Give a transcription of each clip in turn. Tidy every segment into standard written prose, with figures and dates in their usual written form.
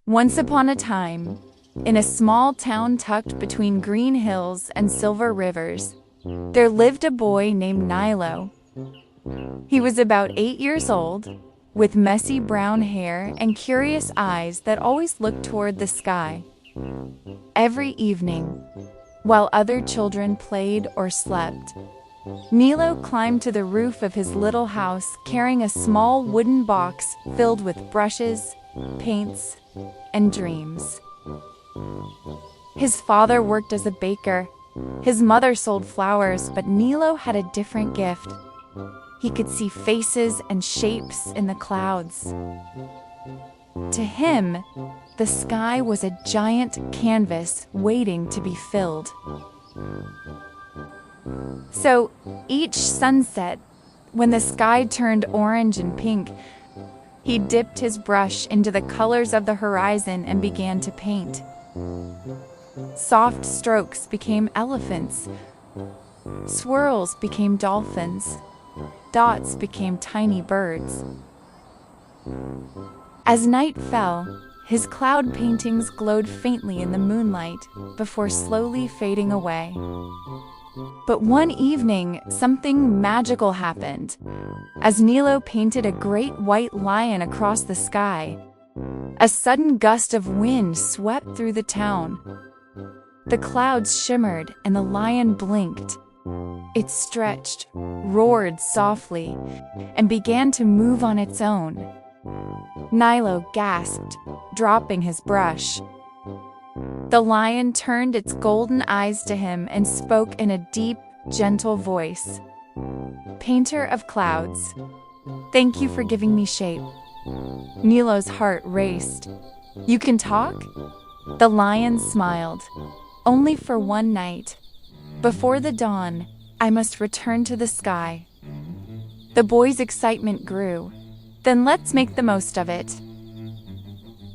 Once upon a time, in a small town tucked between green hills and silver rivers, there lived a boy named Nilo. He was about 8 years old, with messy brown hair and curious eyes that always looked toward the sky. Every evening, while other children played or slept, Nilo climbed to the roof of his little house carrying a small wooden box filled with brushes, paints, and dreams. His father worked as a baker. His mother sold flowers, but Nilo had a different gift. He could see faces and shapes in the clouds. To him, the sky was a giant canvas waiting to be filled. So each sunset, when the sky turned orange and pink, he dipped his brush into the colors of the horizon and began to paint. Soft strokes became elephants. Swirls became dolphins. Dots became tiny birds. As night fell, his cloud paintings glowed faintly in the moonlight before slowly fading away. But one evening, something magical happened. As Nilo painted a great white lion across the sky, a sudden gust of wind swept through the town. The clouds shimmered and the lion blinked. It stretched, roared softly, and began to move on its own. Nilo gasped, dropping his brush. The lion turned its golden eyes to him and spoke in a deep, gentle voice. "Painter of clouds, thank you for giving me shape." Nilo's heart raced. "You can talk?" The lion smiled. "Only for one night. Before the dawn, I must return to the sky." The boy's excitement grew. "Then let's make the most of it."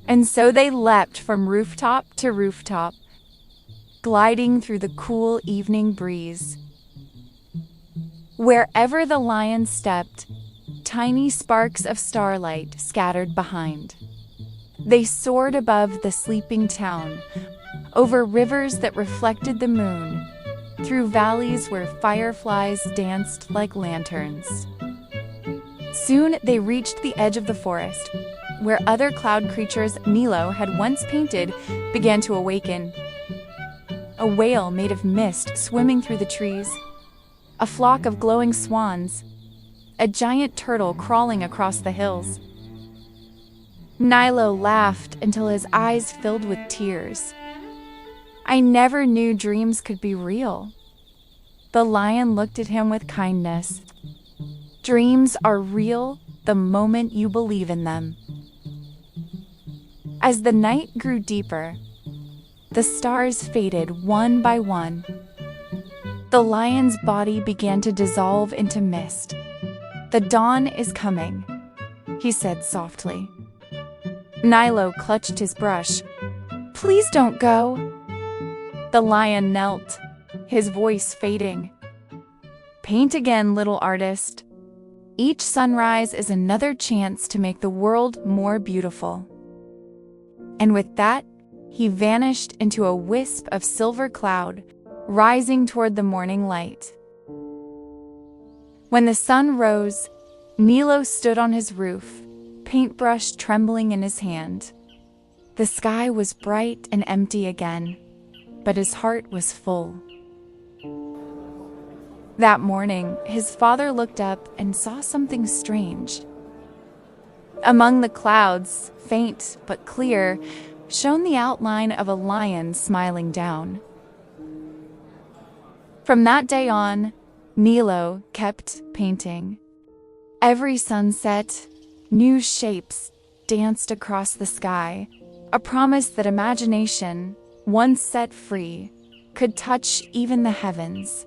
And so they leapt from rooftop to rooftop, gliding through the cool evening breeze. Wherever the lion stepped, tiny sparks of starlight scattered behind. They soared above the sleeping town, over rivers that reflected the moon, through valleys where fireflies danced like lanterns. Soon they reached the edge of the forest, where other cloud creatures Nilo had once painted began to awaken. A whale made of mist swimming through the trees, a flock of glowing swans, a giant turtle crawling across the hills. Nilo laughed until his eyes filled with tears. "I never knew dreams could be real." The lion looked at him with kindness. "Dreams are real the moment you believe in them." As the night grew deeper, the stars faded one by one. The lion's body began to dissolve into mist. "The dawn is coming," he said softly. Nilo clutched his brush. "Please don't go." The lion knelt, his voice fading. "Paint again, little artist. Each sunrise is another chance to make the world more beautiful." And with that, he vanished into a wisp of silver cloud, rising toward the morning light. When the sun rose, Nilo stood on his roof, paintbrush trembling in his hand. The sky was bright and empty again, but his heart was full. That morning, his father looked up and saw something strange. Among the clouds, faint but clear, shone the outline of a lion smiling down. From that day on, Nilo kept painting. Every sunset, new shapes danced across the sky, a promise that imagination, once set free, could touch even the heavens.